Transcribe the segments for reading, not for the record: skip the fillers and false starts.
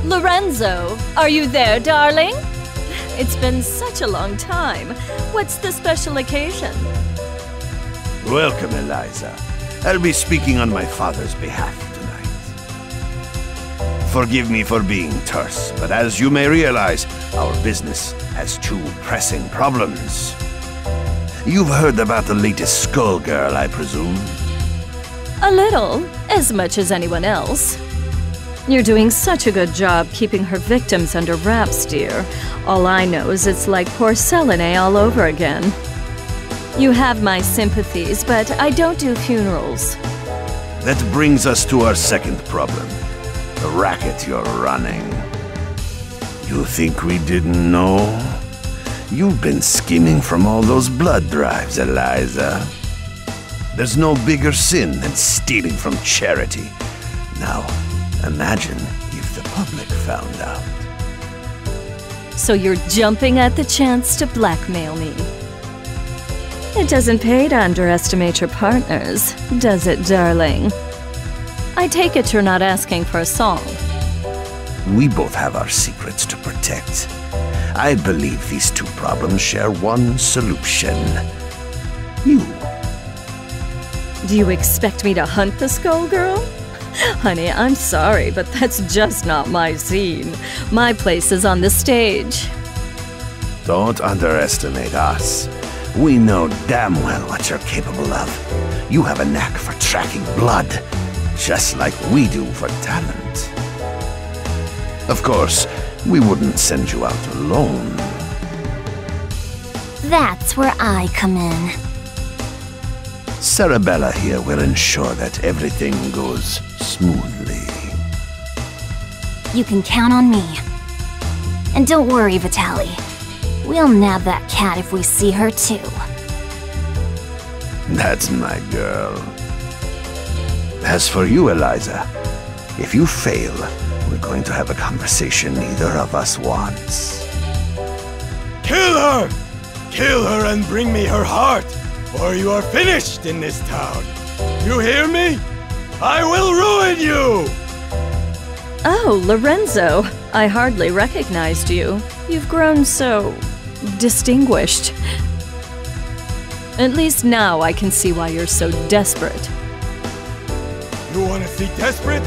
Lorenzo, are you there, darling? It's been such a long time. What's the special occasion? Welcome, Eliza. I'll be speaking on my father's behalf tonight. Forgive me for being terse, but as you may realize, our business has two pressing problems. You've heard about the latest Skullgirl, I presume? A little, as much as anyone else. You're doing such a good job keeping her victims under wraps, dear. All I know is it's like porcelain all over again. You have my sympathies, but I don't do funerals. That brings us to our second problem. The racket you're running. You think we didn't know? You've been skimming from all those blood drives, Eliza. There's no bigger sin than stealing from charity. Now, imagine if the public found out. So you're jumping at the chance to blackmail me. It doesn't pay to underestimate your partners, does it, darling? I take it you're not asking for a song. We both have our secrets to protect. I believe these two problems share one solution. You. Do you expect me to hunt the Skullgirl? Honey, I'm sorry, but that's just not my scene. My place is on the stage. Don't underestimate us. We know damn well what you're capable of. You have a knack for tracking blood, just like we do for talent. Of course, we wouldn't send you out alone. That's where I come in. Sarabella here will ensure that everything goes smoothly. You can count on me. And don't worry, Vitaly. We'll nab that cat if we see her too. That's my girl. As for you, Eliza, if you fail, we're going to have a conversation neither of us wants. Kill her! Kill her and bring me her heart, or you are finished in this town. You hear me? I will ruin you! Oh, Lorenzo, I hardly recognized you. You've grown so distinguished. At least now I can see why you're so desperate. You want to see desperate?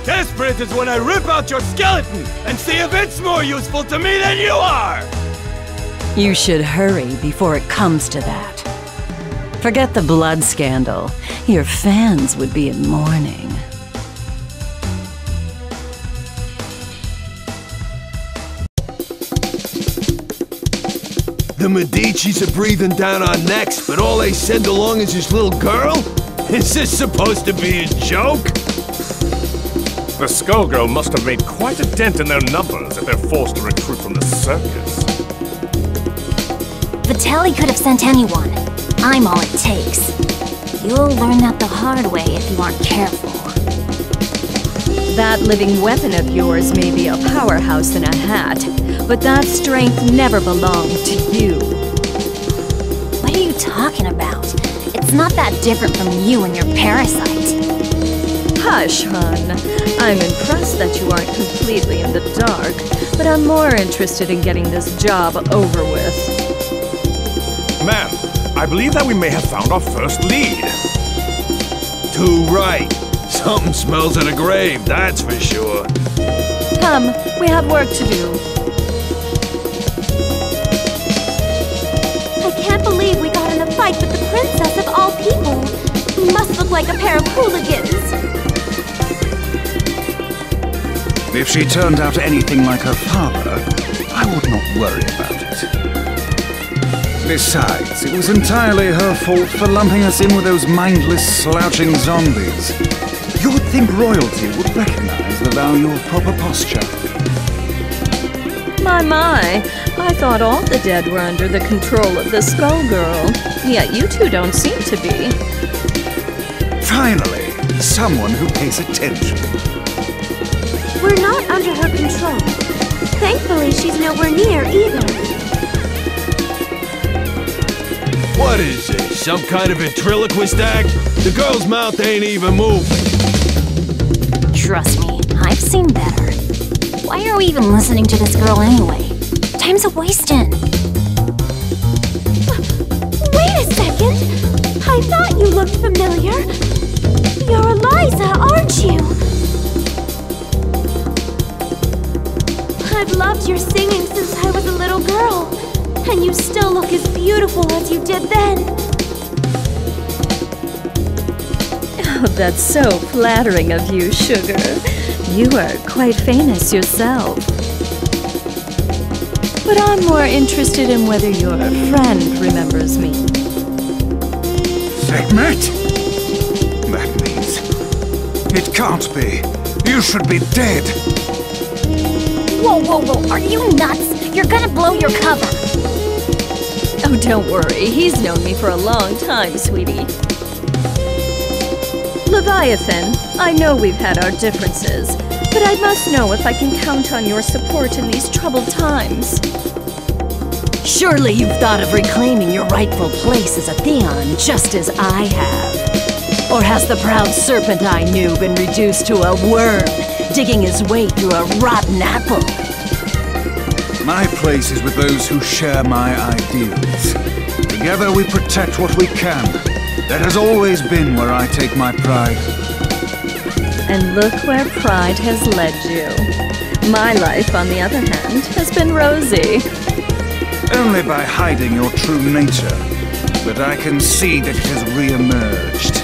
Desperate is when I rip out your skeleton and see if it's more useful to me than you are! You should hurry before it comes to that. Forget the blood scandal. Your fans would be in mourning. The Medicis are breathing down our necks, but all they send along is this little girl? Is this supposed to be a joke? The Skullgirl must have made quite a dent in their numbers if they're forced to recruit from the circus. Vitaly could have sent anyone. I'm all it takes. You'll learn that the hard way if you aren't careful. That living weapon of yours may be a powerhouse in a hat, but that strength never belonged to you. What are you talking about? It's not that different from you and your parasite. Hush, hon. I'm impressed that you aren't completely in the dark, but I'm more interested in getting this job over with. Ma'am, I believe that we may have found our first lead. Too right. Something smells of the grave, that's for sure. Come, we have work to do. I can't believe we got in a fight with the princess of all people. We must look like a pair of hooligans. If she turned out anything like her father, I would not worry about it. Besides, it was entirely her fault for lumping us in with those mindless, slouching zombies. You would think royalty would recognize the value of proper posture. My, I thought all the dead were under the control of the Skullgirl, yet you two don't seem to be. Finally, someone who pays attention. We're not under her control. Thankfully, she's nowhere near either. What is this, some kind of ventriloquist act? The girl's mouth ain't even moving. Trust me, I've seen better. Why are we even listening to this girl anyway? Time's a-wasting. Wait a second! I thought you looked familiar. You're Eliza, aren't you? I've loved your singing since I was a little girl, and you still look as beautiful as you did then. Oh, that's so flattering of you, Sugar. You are quite famous yourself. But I'm more interested in whether your friend remembers me. Sekhmet? That means... It can't be. You should be dead. Whoa, whoa, whoa, are you nuts? You're gonna blow your cover. Oh, don't worry. He's known me for a long time, sweetie. Leviathan, I know we've had our differences, but I must know if I can count on your support in these troubled times. Surely you've thought of reclaiming your rightful place as a Theon, just as I have. Or has the proud serpent I knew been reduced to a worm, digging his way through a rotten apple? My place is with those who share my ideals. Together we protect what we can. That has always been where I take my pride. And look where pride has led you. My life, on the other hand, has been rosy. Only by hiding your true nature. But I can see that it has re-emerged.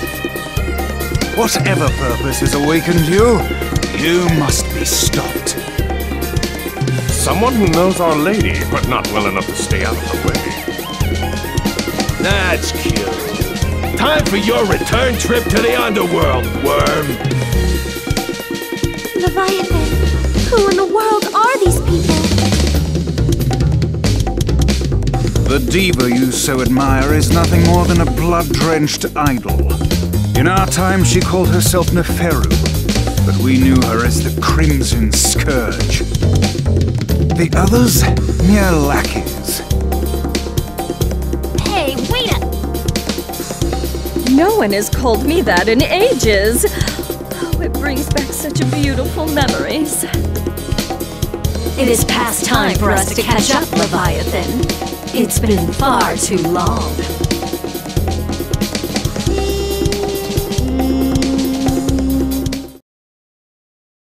Whatever purpose has awakened you, you must be stopped. Someone who knows Our Lady, but not well enough to stay out of her way. That's cute. Time for your return trip to the underworld, worm. Leviathan, who in the world are these people? The diva you so admire is nothing more than a blood-drenched idol. In our time, she called herself Nawaf-Thefury, but we knew her as the Crimson Scourge. The others, mere lackeys. Hey, wait up! No one has called me that in ages. Oh, it brings back such beautiful memories. It is past time for us to catch up, Leviathan. It's been far too long.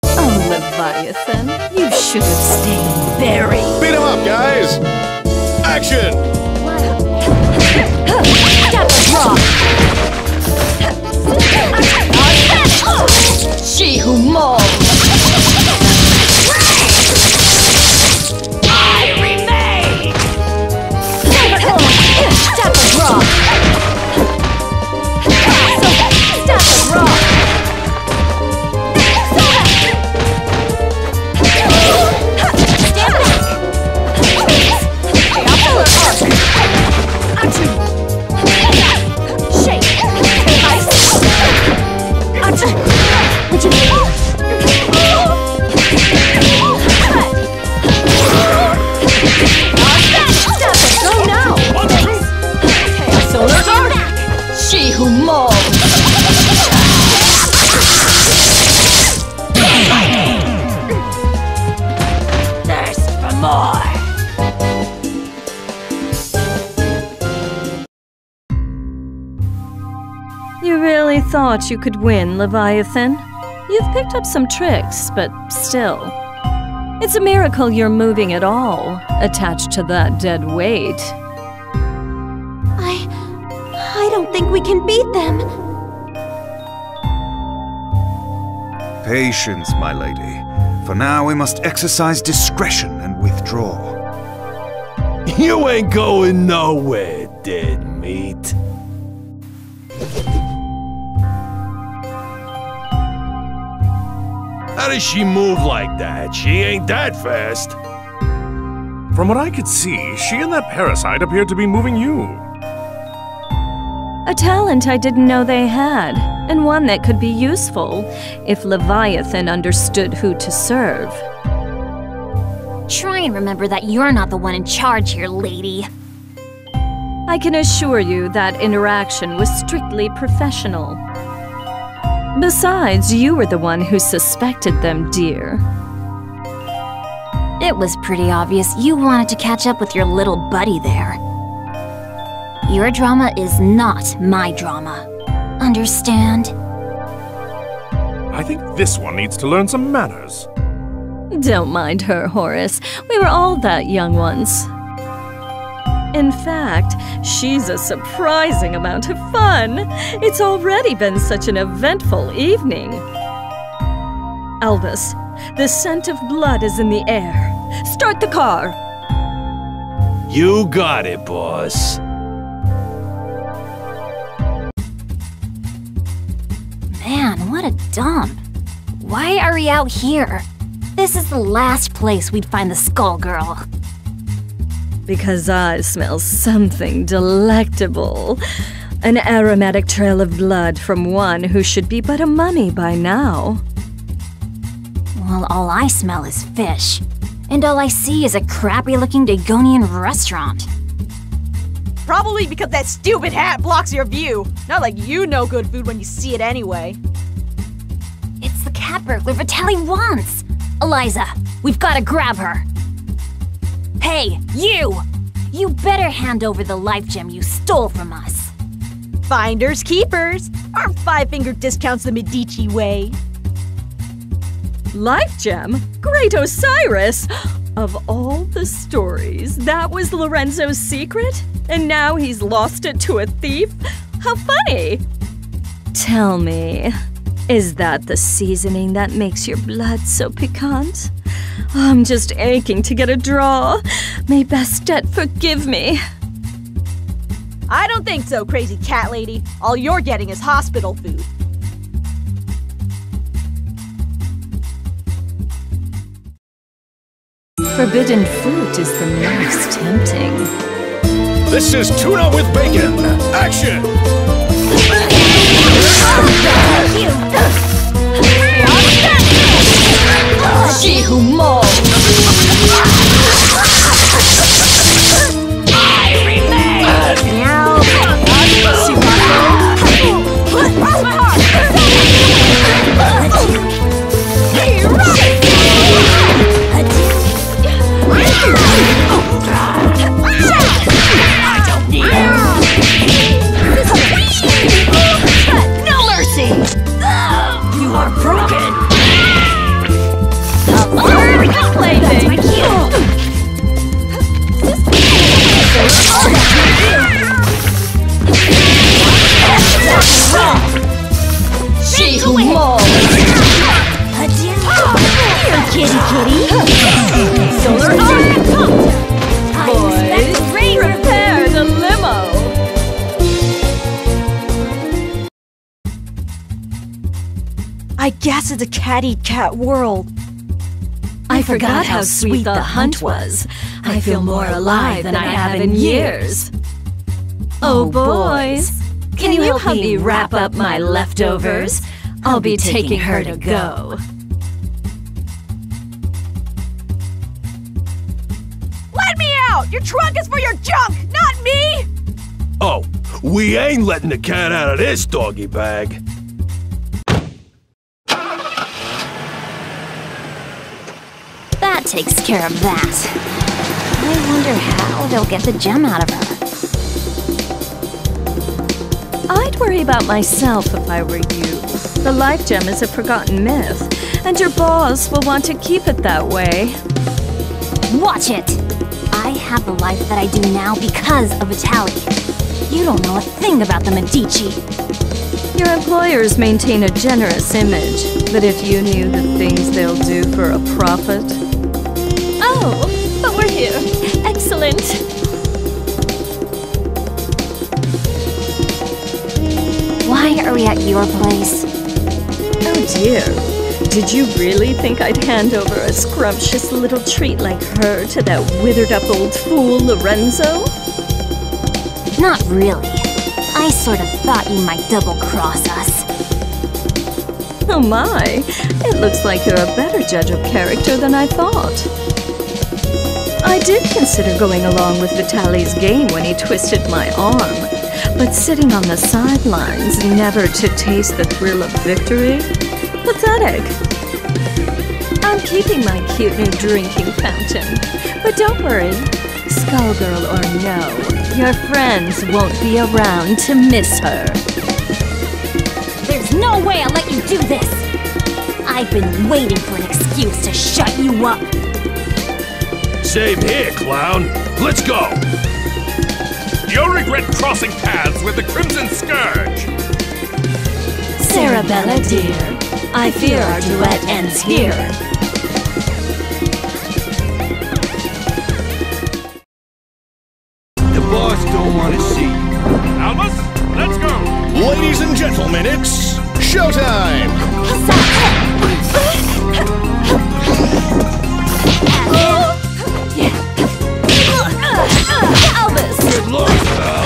Oh, Leviathan, you should have stayed buried. Beat 'em up, guys! Action! Step rock! She who molds! I remain! Step rock! Step rock! Stand back! Shake! Would you go now! Solar Dark! She who molds! Thirst for more! You really thought you could win, Leviathan? You've picked up some tricks, but still. It's a miracle you're moving at all, attached to that dead weight. I don't think we can beat them. Patience, my lady. For now, we must exercise discretion and withdraw. You ain't going nowhere, dead meat. How does she move like that? She ain't that fast. From what I could see, she and that parasite appeared to be moving you. A talent I didn't know they had, and one that could be useful if Leviathan understood who to serve. Try and remember that you're not the one in charge here, lady. I can assure you that interaction was strictly professional. Besides, you were the one who suspected them, dear. It was pretty obvious you wanted to catch up with your little buddy there. Your drama is not my drama. Understand? I think this one needs to learn some manners. Don't mind her, Horace. We were all that young once. In fact, she's a surprising amount of fun. It's already been such an eventful evening. Elvis, the scent of blood is in the air. Start the car! You got it, boss. Man, what a dump. Why are we out here? This is the last place we'd find the Skullgirl. Because I smell something delectable. An aromatic trail of blood from one who should be but a mummy by now. Well, all I smell is fish. And all I see is a crappy-looking Dagonian restaurant. Probably because that stupid hat blocks your view. Not like you know good food when you see it anyway. It's the cat burglar Vitaly wants! Eliza, we've gotta grab her. Hey, you! You better hand over the life gem you stole from us. Finders keepers. Our 5-finger discounts the Medici way. Life gem? Great Osiris! Of all the stories, that was Lorenzo's secret? And now he's lost it to a thief? How funny! Tell me, is that the seasoning that makes your blood so piquant? I'm just aching to get a draw. May Bastet forgive me. I don't think so, crazy cat lady. All you're getting is hospital food. Forbidden fruit is the most tempting. This is tuna with bacon. Action! She who mauls. I remain! Meow. Cross my heart! I don't need it! No mercy! You are broken! Plaything. My cue. She who mauls. Adieu. Here, kitty kitty. Solar Boys, prepare the limo. I guess it's a cat-eat-cat world. I forgot how sweet the hunt was. I feel more alive than I have in years. Oh, boys, can you help me wrap up my leftovers? I'll be taking her to go. Let me out! Your trunk is for your junk, not me! Oh, we ain't letting the cat out of this doggy bag. That takes care of that. I wonder how they'll get the gem out of her. I'd worry about myself if I were you. The life gem is a forgotten myth, and your boss will want to keep it that way. Watch it! I have the life that I do now because of Vitaly. You don't know a thing about the Medici. Your employers maintain a generous image, but if you knew the things they'll do for a profit... Oh, but we're here. Excellent. Why are we at your place? Oh dear. Did you really think I'd hand over a scrumptious little treat like her to that withered-up old fool, Lorenzo? Not really. I sort of thought you might double-cross us. Oh my, it looks like you're a better judge of character than I thought. I did consider going along with Vitaly's game when he twisted my arm, but sitting on the sidelines, never to taste the thrill of victory? Pathetic. I'm keeping my cute new drinking fountain. But don't worry, Skullgirl or no, your friends won't be around to miss her. There's no way I'll let you do this! I've been waiting for an excuse to shut you up! Same here, clown. Let's go! You'll regret crossing paths with the Crimson Scourge! Sarabella, dear, I fear our duet ends here. The boss don't want to see you. Albus, let's go! Ladies and gentlemen, it's showtime! Albus! Good luck, pal.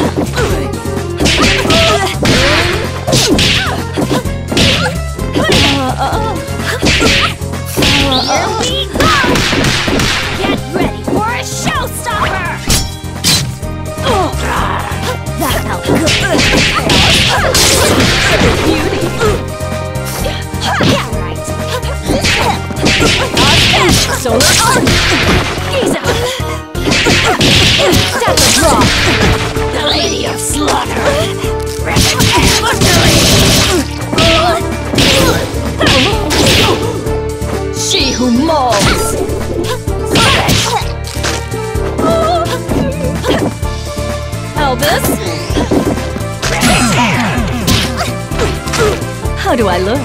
Here we go! Get ready for a showstopper! That felt good. Beauty. Yeah, right. So ease up. That's a draw. The Lady of Slaughter. She who mauls! Elvis? How do I look?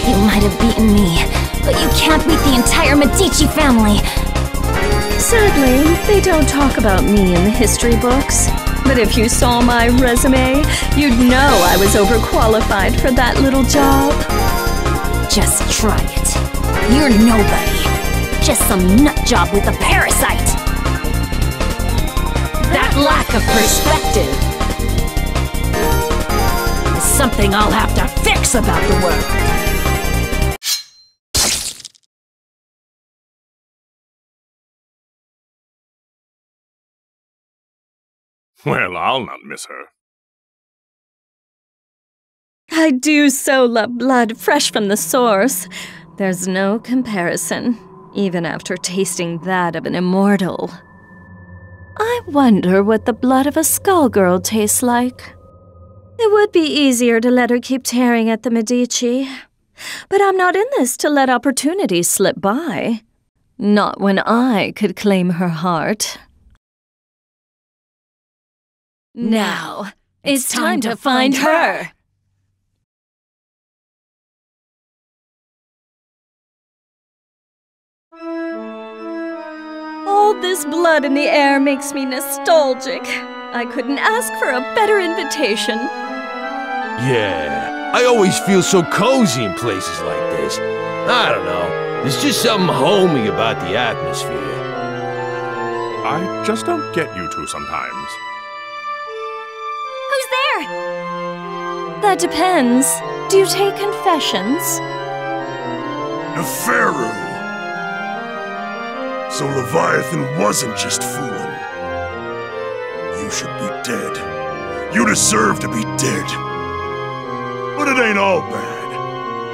You might have beaten me, but you can't beat the entire Medici family. Sadly, they don't talk about me in the history books. But if you saw my resume, you'd know I was overqualified for that little job. Just try it. You're nobody. Just some nutjob with a parasite. That lack of perspective is something I'll have to fix about the world. Well, I'll not miss her. I do so love blood fresh from the source. There's no comparison, even after tasting that of an immortal. I wonder what the blood of a Skullgirl tastes like. It would be easier to let her keep tearing at the Medici. But I'm not in this to let opportunities slip by. Not when I could claim her heart. Now, it's time to find her! All this blood in the air makes me nostalgic. I couldn't ask for a better invitation. Yeah, I always feel so cozy in places like this. I don't know, there's just something homey about the atmosphere. I just don't get you two sometimes. Who's there? That depends. Do you take confessions? Neferu! So Leviathan wasn't just fooling. You should be dead. You deserve to be dead. But it ain't all bad.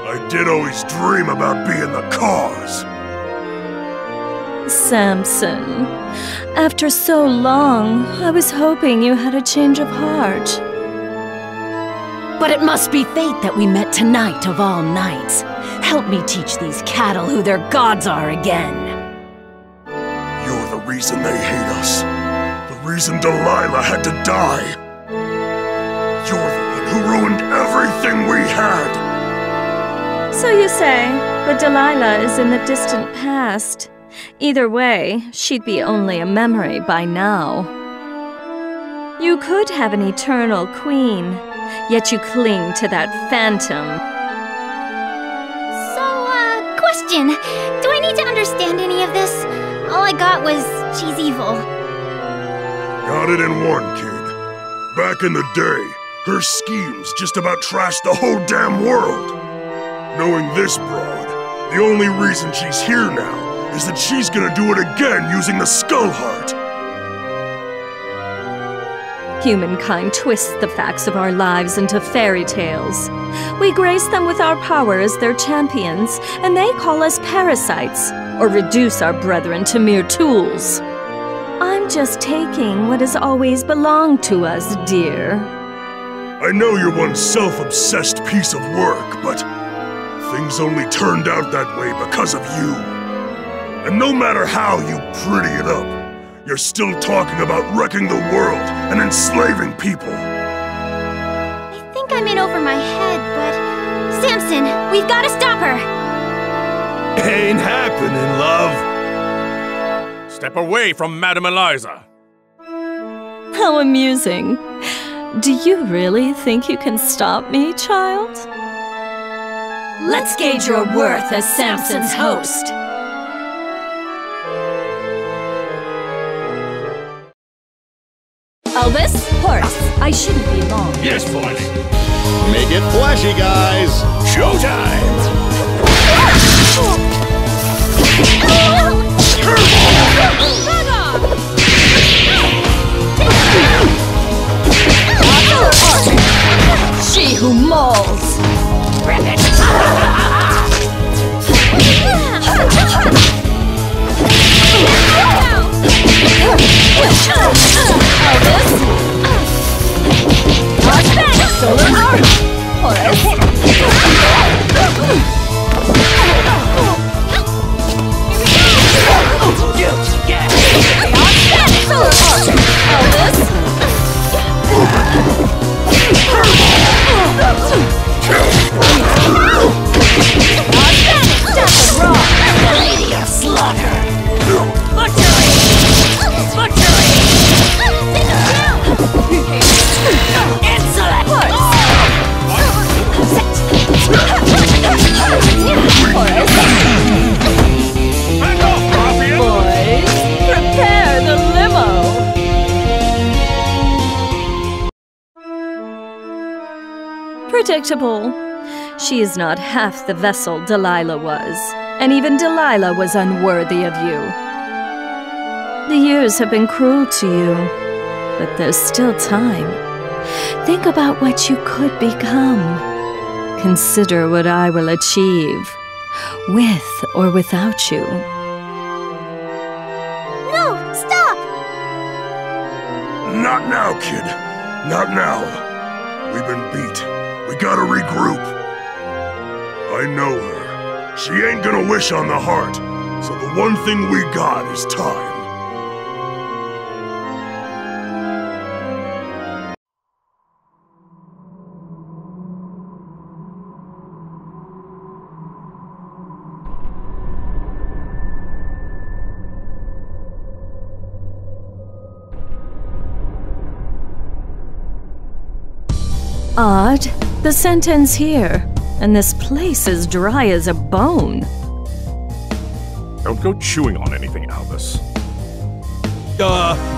I did always dream about being the cause. Samson, after so long, I was hoping you had a change of heart. But it must be fate that we met tonight of all nights. Help me teach these cattle who their gods are again. You're the reason they hate us. The reason Delilah had to die. You're the one who ruined everything we had. So you say, but Delilah is in the distant past. Either way, she'd be only a memory by now. You could have an eternal queen, yet you cling to that phantom. So, question. Do I need to understand any of this? All I got was, she's evil. Got it in one, kid. Back in the day, her schemes just about trashed the whole damn world. Knowing this broad, the only reason she's here now is that she's gonna do it again using the Skull Heart. Humankind twists the facts of our lives into fairy tales. We grace them with our power as their champions, and they call us parasites, or reduce our brethren to mere tools. I'm just taking what has always belonged to us, dear. I know you're one self-obsessed piece of work, but things only turned out that way because of you. And no matter how you pretty it up, you're still talking about wrecking the world and enslaving people. I think I'm in over my head, but... Samson, we've got to stop her! Ain't happening, love. Step away from Madame Eliza. How amusing. Do you really think you can stop me, child? Let's gauge your worth as Samson's host. Elvis? Horace, I shouldn't be long. Yes, boys. Make it flashy, guys. Showtime! She who mauls. Solar arm! Horace! Lady of Slaughter! Butchery! Butchery! Insolent! Back off, Ruffian! Boys, prepare the limo! Predictable. She is not half the vessel Delilah was, and even Delilah was unworthy of you. The years have been cruel to you, but there's still time. Think about what you could become. Consider what I will achieve, with or without you. No, stop! Not now, kid. Not now. We've been beat. We gotta regroup. I know her. She ain't gonna wish on the heart, so the one thing we got is time. Odd. The scent ends here, and this place is dry as a bone. Don't go chewing on anything, Albus.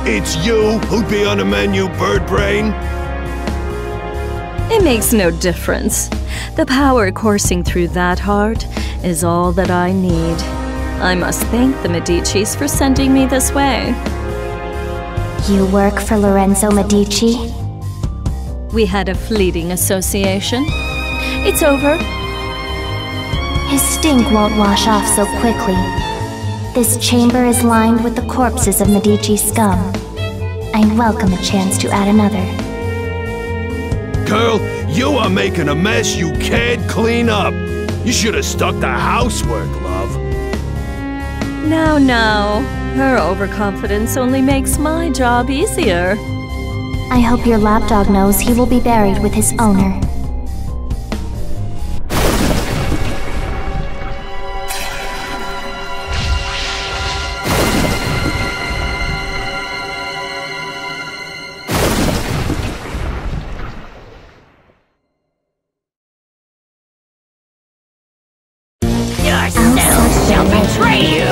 It's you who'd be on the menu, bird brain? It makes no difference. The power coursing through that heart is all that I need. I must thank the Medicis for sending me this way. You work for Lorenzo Medici? We had a fleeting association. It's over. His stink won't wash off so quickly. This chamber is lined with the corpses of Medici scum. I'd welcome a chance to add another. Girl, you are making a mess you can't clean up. You should have stuck to housework, love. Now. Her overconfidence only makes my job easier. I hope your lapdog knows he will be buried with his owner. Yourself shall betray you!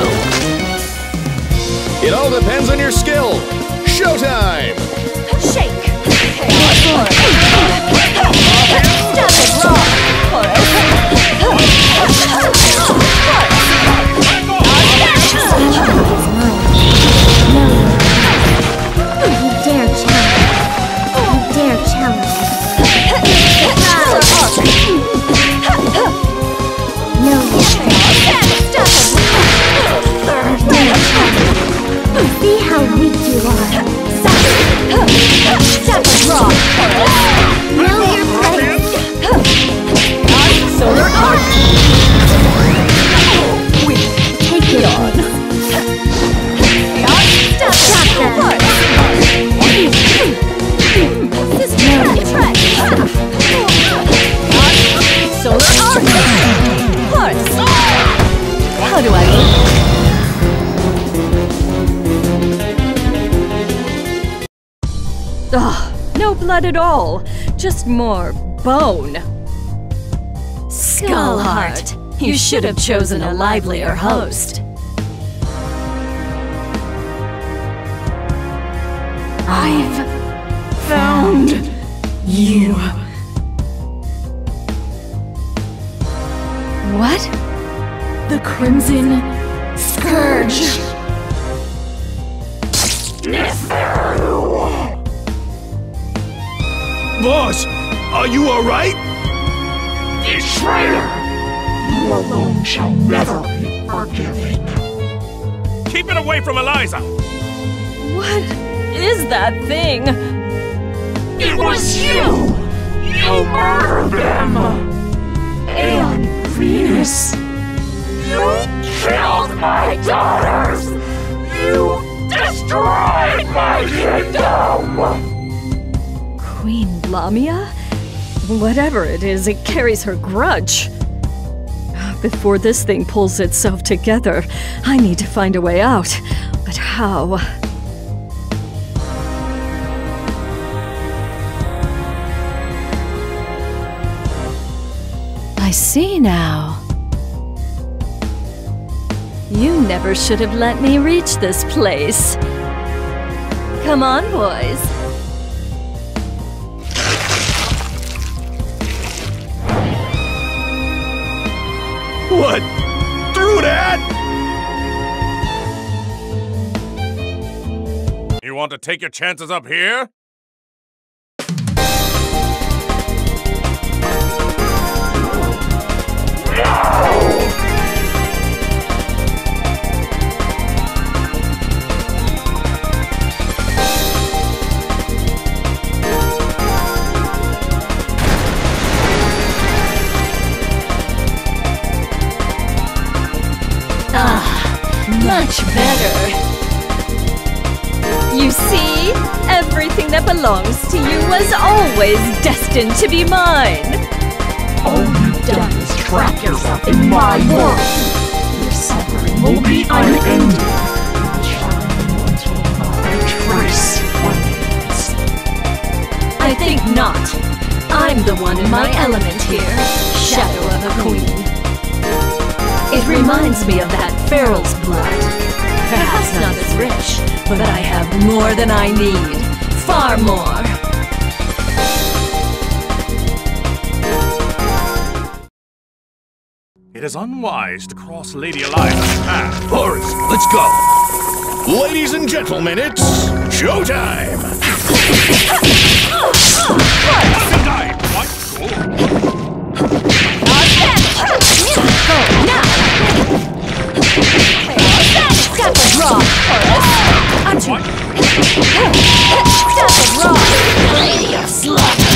It all depends on your skill. Showtime! Shake! Stop it, Rock! You dare challenge. blood at all, just more bone. Skullheart, you should have chosen a livelier host. I've found you. What? The Crimson Scourge. Boss, are you alright? Betrayer! You alone shall never be forgiven. Keep it away from Eliza! What is that thing? It was you! You murdered them! And Venus! You killed my daughters! You destroyed my kingdom! Queen Lamia? Whatever it is, it carries her grudge. Before this thing pulls itself together, I need to find a way out. But how? I see now. You never should have let me reach this place. Come on, boys. What? Through that? You want to take your chances up here? Much better. You see? Everything that belongs to you was always destined to be mine. All you've done is trap yourself in my world. Your suffering will be unending. Until not a trace remains. I think not. I'm the one in my element here. Shadow of a queen. It reminds me of that feral's blood. Perhaps not as rich, but I have more than I need. Far more. It is unwise to cross Lady Eliza's path. Boris, let's go. Ladies and gentlemen, it's showtime! Step of rock, Horace! Step of rock! Lady of Slaughter!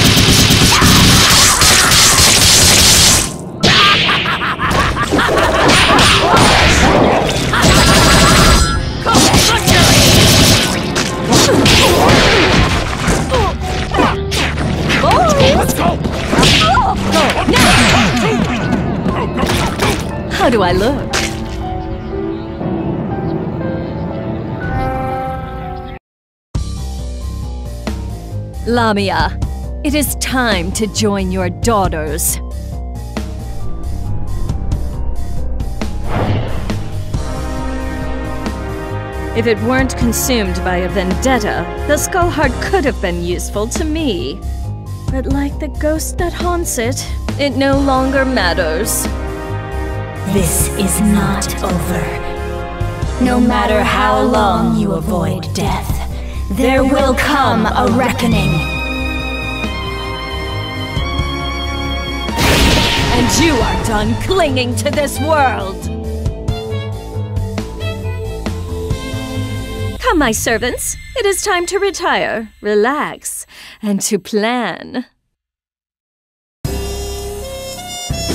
Let's go! How do I look? Lamia, it is time to join your daughters. If it weren't consumed by a vendetta, the Skullheart could have been useful to me. But like the ghost that haunts it, it no longer matters. This is not over. No matter how long you avoid death, there will come a reckoning. And you are done clinging to this world! Come, my servants. It is time to retire, relax, and to plan.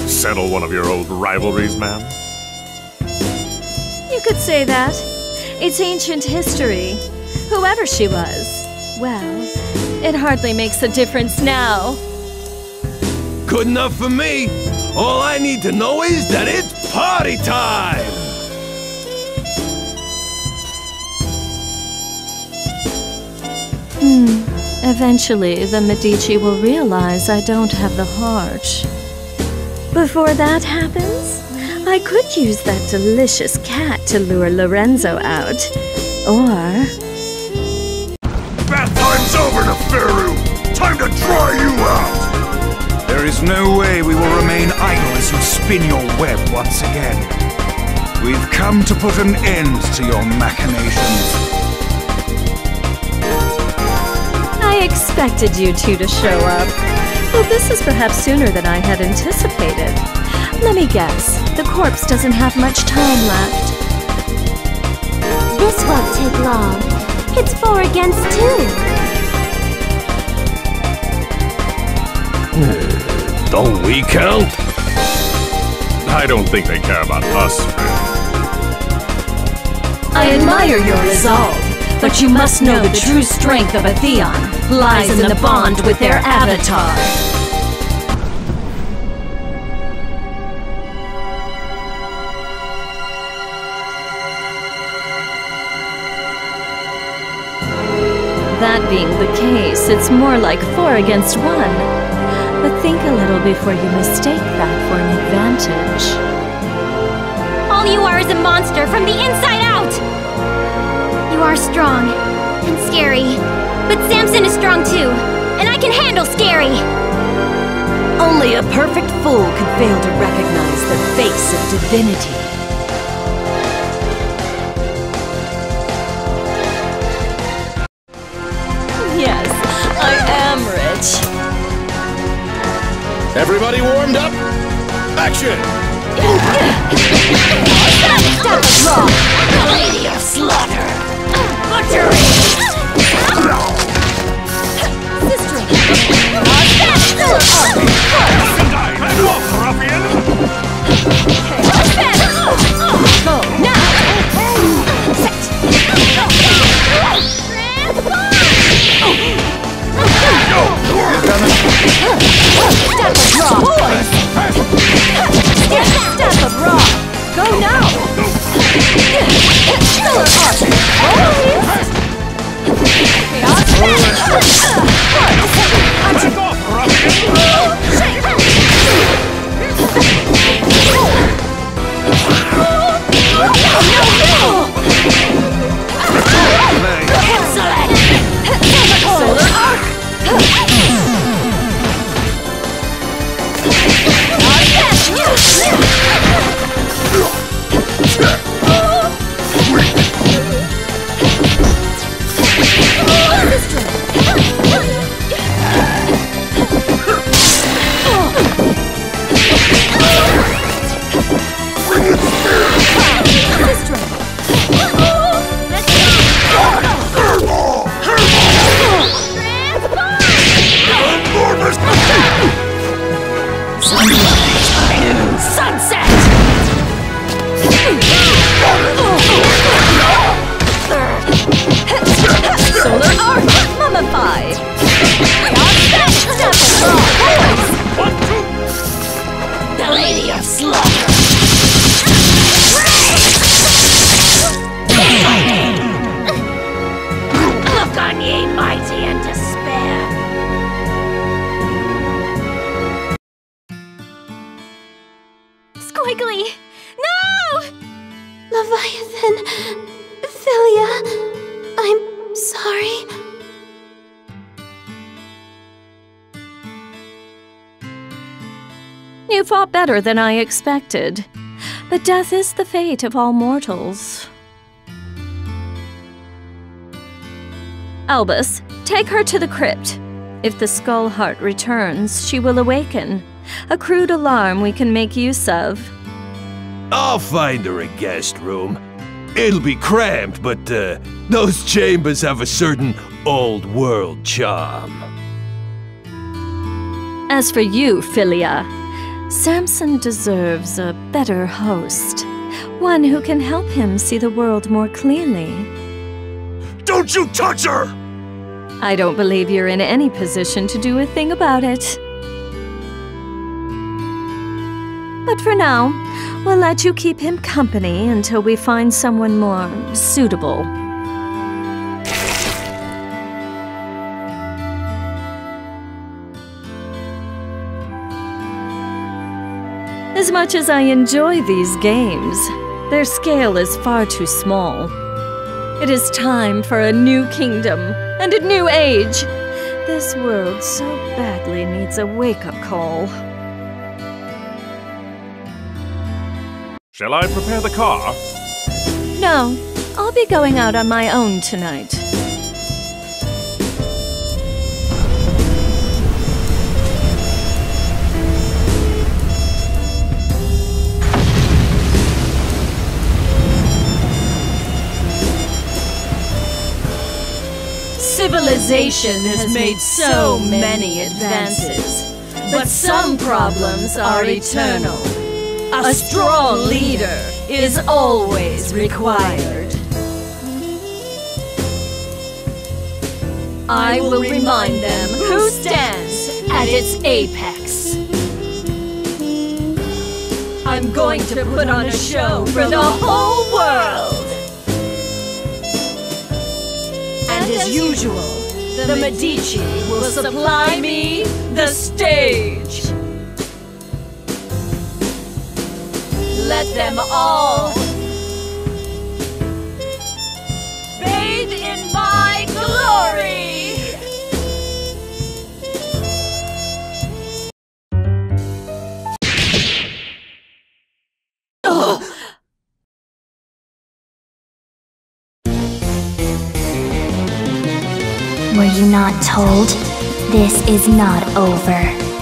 Settle one of your old rivalries, ma'am? You could say that. It's ancient history. Whoever she was, well, it hardly makes a difference now. Good enough for me. All I need to know is that it's party time! Eventually, the Medici will realize I don't have the heart. Before that happens, I could use that delicious cat to lure Lorenzo out. Or... Bath time's over, Neferu! Time to try you out! There is no way we will remain idle as you spin your web once again. We've come to put an end to your machinations. I expected you two to show up. Well, this is perhaps sooner than I had anticipated. Let me guess, the corpse doesn't have much time left. This won't take long. It's 4 against 2. Don't we count? I don't think they care about us, I admire your resolve, but you must know the true strength of a Theon lies in the bond with their avatar. That being the case, it's more like 4 against 1. But think a little before you mistake that for an advantage. All you are is a monster from the inside out! You are strong and scary, but Samson is strong too, and I can handle scary! Only a perfect fool could fail to recognize the face of divinity. Yes, I am rich. Everybody warmed up? Action! The Lady of Slaughter! Butchery! Sister! Hand off, ruffian! Go! Now! Step of Raw! Go now! You fought better than I expected. But death is the fate of all mortals. Albus, take her to the crypt. If the Skull Heart returns, she will awaken. A crude alarm we can make use of. I'll find her a guest room. It'll be cramped, but those chambers have a certain old-world charm. As for you, Philia, Samson deserves a better host. One who can help him see the world more clearly. Don't you touch her! I don't believe you're in any position to do a thing about it. But for now, we'll let you keep him company until we find someone more suitable. As much as I enjoy these games, their scale is far too small. It is time for a new kingdom and a new age. This world so badly needs a wake-up call. Shall I prepare the car? No, I'll be going out on my own tonight. Civilization has made so many advances, but some problems are eternal. A strong leader is always required. I will remind them who stands at its apex. I'm going to put on a show for the whole world. And as usual, the Medici will supply me the stage. Let them all bathe in my glory! Were you not told? This is not over.